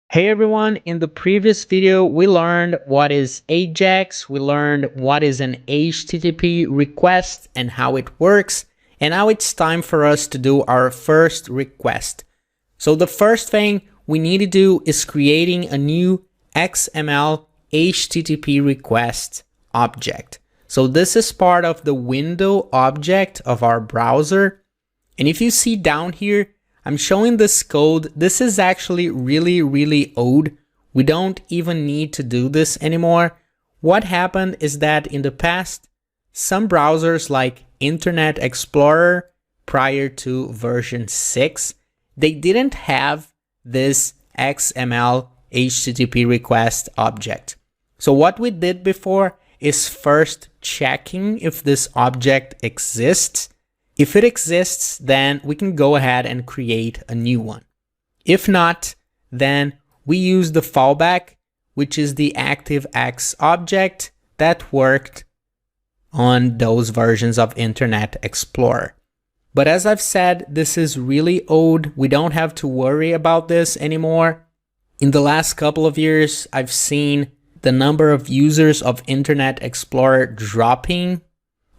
Hey everyone, in the previous video, we learned what is AJAX, we learned what is an HTTP request and how it works, and now it's time for us to do our first request. So the first thing we need to do is creating a new XMLHttpRequest object. So this is part of the window object of our browser, and if you see down here, I'm showing this code. This is actually really old. We don't even need to do this anymore. What happened is that in the past, some browsers like Internet Explorer prior to version 6, they didn't have this XML HTTP request object. So what we did before is first checking if this object exists. If it exists, then we can go ahead and create a new one. If not, then we use the fallback, which is the ActiveX object that worked on those versions of Internet Explorer. But as I've said, this is really old. We don't have to worry about this anymore. In the last couple of years, I've seen the number of users of Internet Explorer dropping.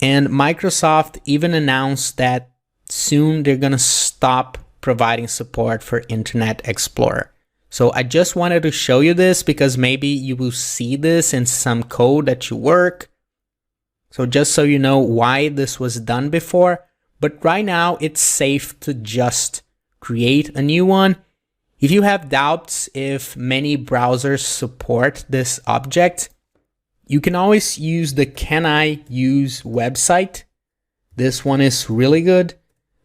And Microsoft even announced that soon they're going to stop providing support for Internet Explorer. So I just wanted to show you this because maybe you will see this in some code that you work. So just so you know why this was done before. But right now it's safe to just create a new one. If you have doubts if many browsers support this object, you can always use the Can I Use website. This one is really good.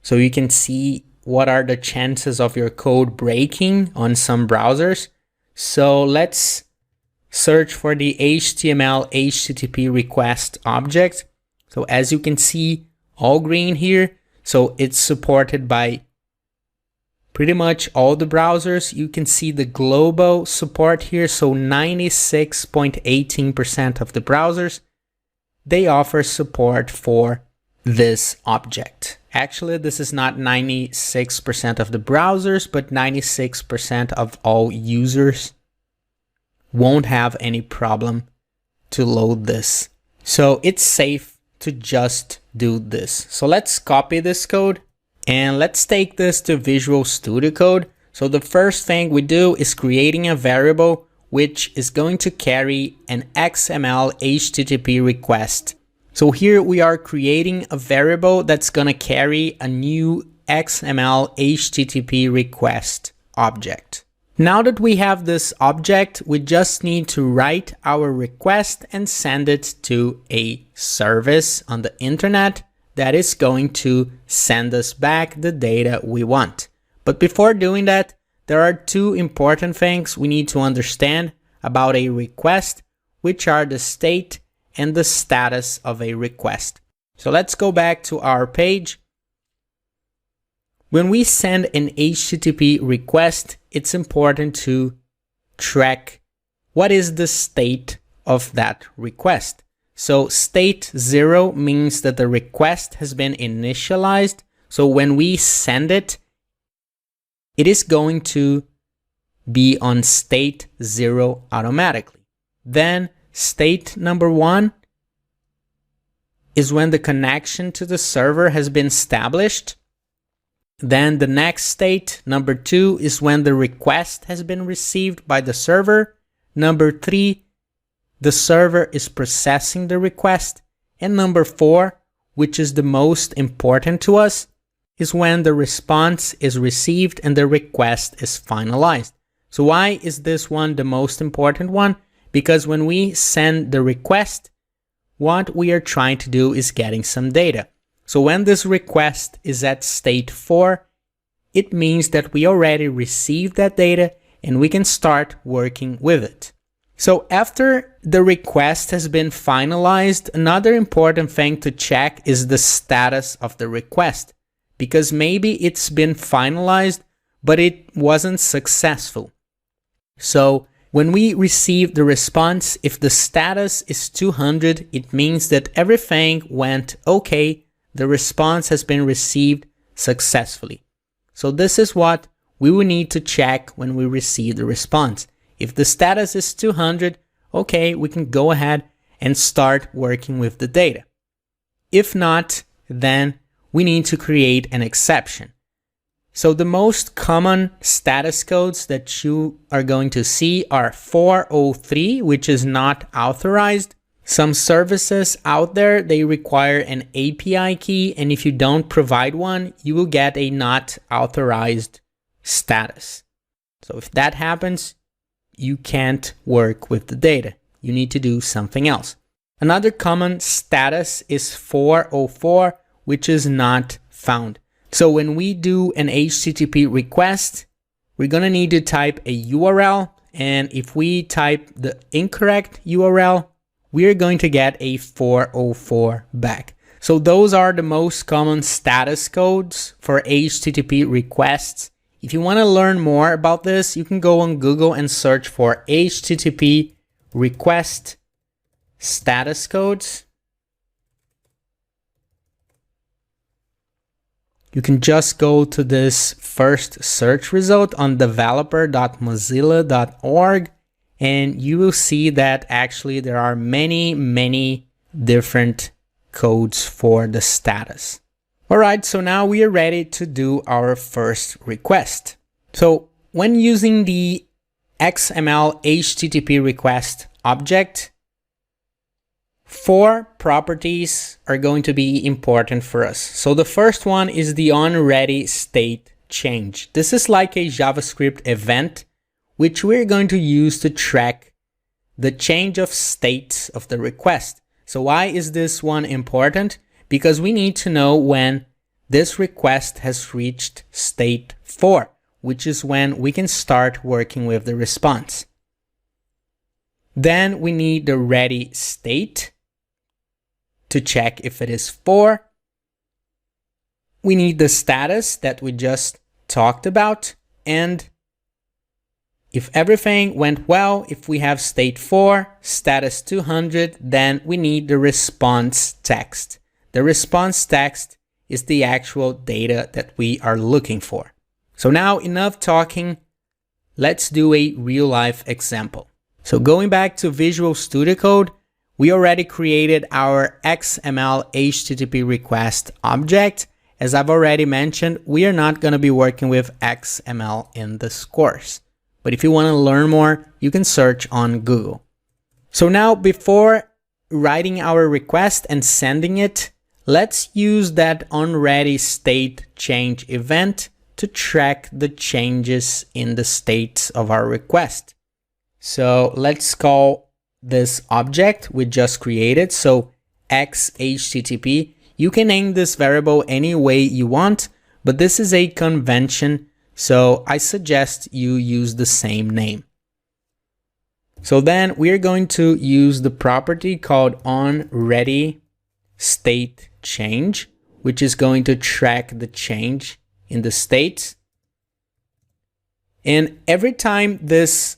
So you can see what are the chances of your code breaking on some browsers. So let's search for the HTML HTTP request object. So as you can see, all green here. So it's supported by pretty much all the browsers. You can see the global support here. So 96.18% of the browsers, they offer support for this object. Actually, this is not 96% of the browsers, but 96% of all users won't have any problem to load this. So it's safe to just do this. So let's copy this code. And let's take this to Visual Studio Code. So the first thing we do is creating a variable which is going to carry an XML HTTP request. So here we are creating a variable that's going to carry a new XML HTTP request object. Now that we have this object, we just need to write our request and send it to a service on the internet that is going to send us back the data we want. But before doing that, there are two important things we need to understand about a request, which are the state and the status of a request. So let's go back to our page. When we send an HTTP request, it's important to track what is the state of that request. So state 0 means that the request has been initialized. So when we send it, it is going to be on state 0 automatically. Then state number 1 is when the connection to the server has been established. Then the next state, number 2, is when the request has been received by the server. Number 3, the server is processing the request. And number 4, which is the most important to us, is when the response is received and the request is finalized. So why is this one the most important one? Because when we send the request, what we are trying to do is getting some data. So when this request is at state 4, it means that we already received that data and we can start working with it. So after the request has been finalized, another important thing to check is the status of the request, because maybe it's been finalized, but it wasn't successful. So when we receive the response, if the status is 200, it means that everything went okay. The response has been received successfully. So this is what we will need to check when we receive the response. If the status is 200, okay, we can go ahead and start working with the data. If not, then we need to create an exception. So the most common status codes that you are going to see are 403, which is not authorized. Some services out there, they require an API key, and if you don't provide one, you will get a not authorized status. So if that happens, you can't work with the data. You need to do something else. Another common status is 404, which is not found. So when we do an HTTP request, we're going to need to type a URL. And if we type the incorrect URL, we're going to get a 404 back. So those are the most common status codes for HTTP requests. If you want to learn more about this, you can go on Google and search for HTTP request status codes. You can just go to this first search result on developer.mozilla.org, and you will see that actually there are many different codes for the status. All right, so now we are ready to do our first request. So when using the XMLHttpRequest object, 4 properties are going to be important for us. So the first one is the onReady state change. This is like a JavaScript event, which we're going to use to track the change of states of the request. So why is this one important? Because we need to know when this request has reached state 4, which is when we can start working with the response. Then we need the ready state to check if it is 4. We need the status that we just talked about, and if everything went well, if we have state 4, status 200, then we need the response text. The response text is the actual data that we are looking for. So now enough talking, let's do a real life example. So going back to Visual Studio Code, we already created our XMLHttpRequest object. As I've already mentioned, we are not going to be working with XML in this course. But if you want to learn more, you can search on Google. So now before writing our request and sending it, let's use that onReady state change event to track the changes in the states of our request. So let's call this object we just created, so XHTTP. You can name this variable any way you want, but this is a convention, so I suggest you use the same name. So then we're going to use the property called onReady state change, which is going to track the change in the states. And every time this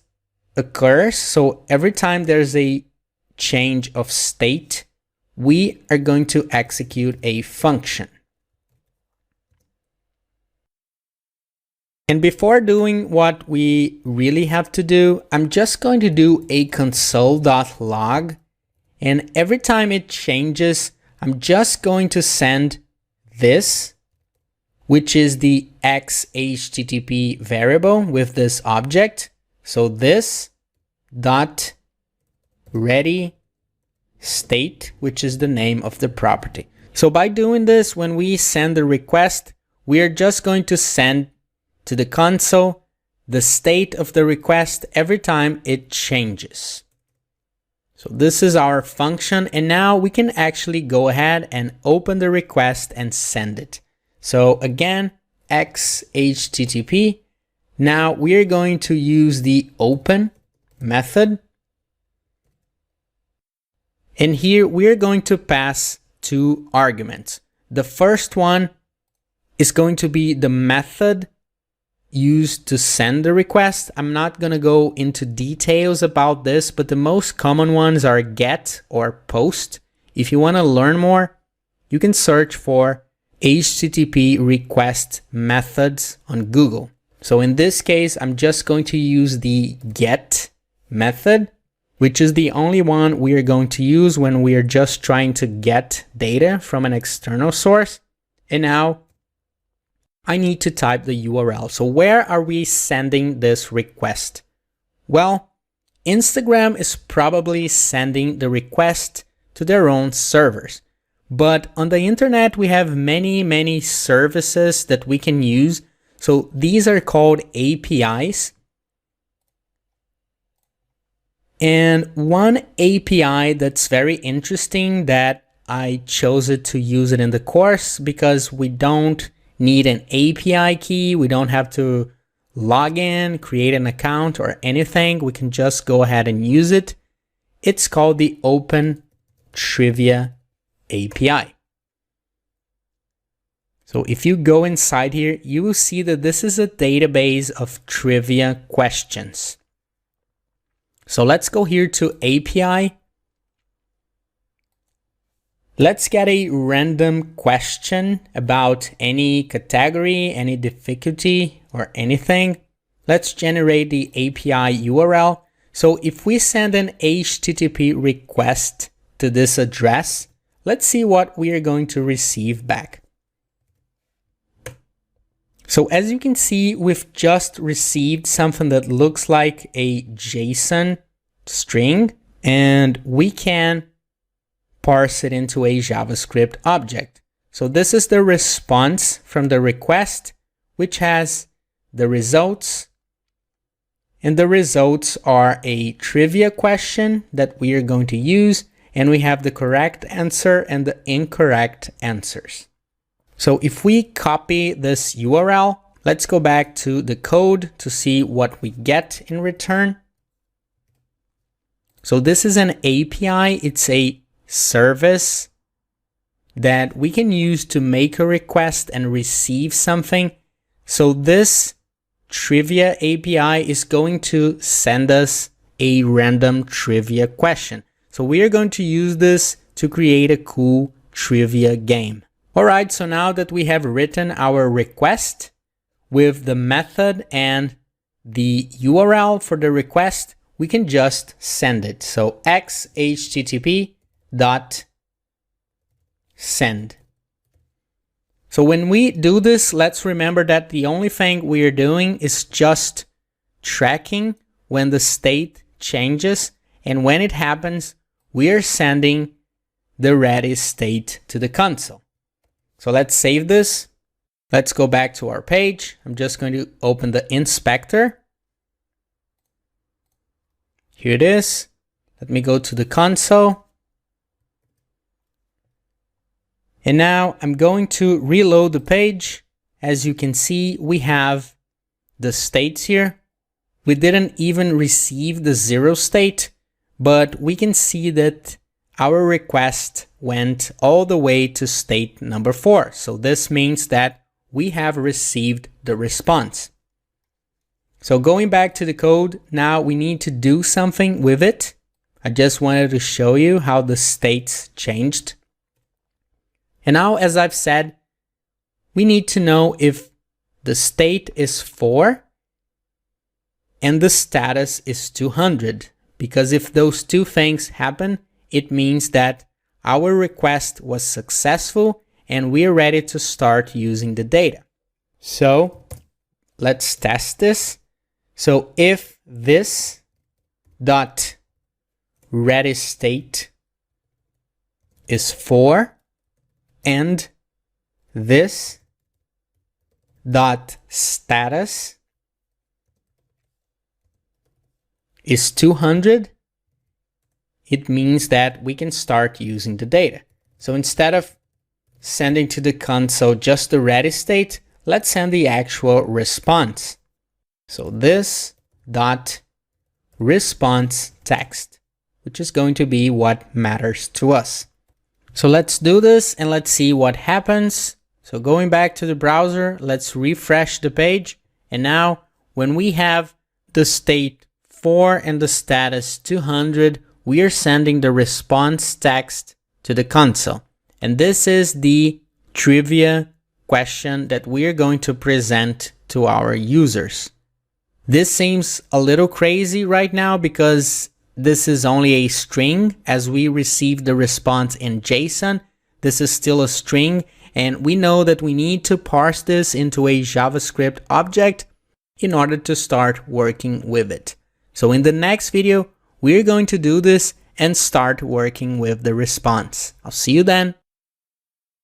occurs, so every time there's a change of state, we are going to execute a function. And before doing what we really have to do, I'm just going to do a console.log, and every time it changes, I'm just going to send this, which is the XHTTP variable with this object. So this dot ready state, which is the name of the property. So by doing this, when we send the request, we are just going to send to the console the state of the request every time it changes. So this is our function, and now we can actually go ahead and open the request and send it. So again, XHTTP. Now we are going to use the open method. And here we are going to pass 2 arguments. The first one is going to be the method used to send the request. I'm not going to go into details about this, but the most common ones are get or post. If you want to learn more, you can search for HTTP request methods on Google. So in this case, I'm just going to use the get method, which is the only one we are going to use when we are just trying to get data from an external source. And now I need to type the URL. So where are we sending this request? Well, Instagram is probably sending the request to their own servers. But on the internet, we have many services that we can use. So these are called APIs. And one API that's very interesting that I chose it to use it in the course because we don't need an API key. We don't have to log in, create an account or anything. We can just go ahead and use it. It's called the Open Trivia API. So if you go inside here, you will see that this is a database of trivia questions. So let's go here to API. Let's get a random question about any category, any difficulty, or anything. Let's generate the API URL. So if we send an HTTP request to this address, let's see what we are going to receive back. So as you can see, we've just received something that looks like a JSON string, and we can parse it into a JavaScript object. So this is the response from the request, which has the results. And the results are a trivia question that we are going to use, and we have the correct answer and the incorrect answers. So if we copy this URL, let's go back to the code to see what we get in return. So this is an API. It's a service that we can use to make a request and receive something. So this trivia API is going to send us a random trivia question. So we are going to use this to create a cool trivia game. All right, so now that we have written our request with the method and the URL for the request, we can just send it. So xHTTP.send. So when we do this, let's remember that the only thing we are doing is just tracking when the state changes, and when it happens, we are sending the ready state to the console. So let's save this. Let's go back to our page. I'm just going to open the inspector. Here it is. Let me go to the console. And now I'm going to reload the page. As you can see, we have the states here. We didn't even receive the 0 state, but we can see that our request went all the way to state number 4. So this means that we have received the response. So going back to the code, now we need to do something with it. I just wanted to show you how the states changed. And now, as I've said, we need to know if the state is 4 and the status is 200. Because if those two things happen, it means that our request was successful and we are ready to start using the data. So let's test this. So if this dot ready state is 4 and this dot status is 200, it means that we can start using the data. So instead of sending to the console just the ready state, let's send the actual response. So this dot response text, which is going to be what matters to us. So let's do this and let's see what happens. So going back to the browser, let's refresh the page. And now when we have the state 4 and the status 200, we are sending the response text to the console. And this is the trivia question that we are going to present to our users. This seems a little crazy right now because this is only a string as we receive the response in JSON. This is still a string, and we know that we need to parse this into a JavaScript object in order to start working with it. So in the next video, we're going to do this and start working with the response. I'll see you then.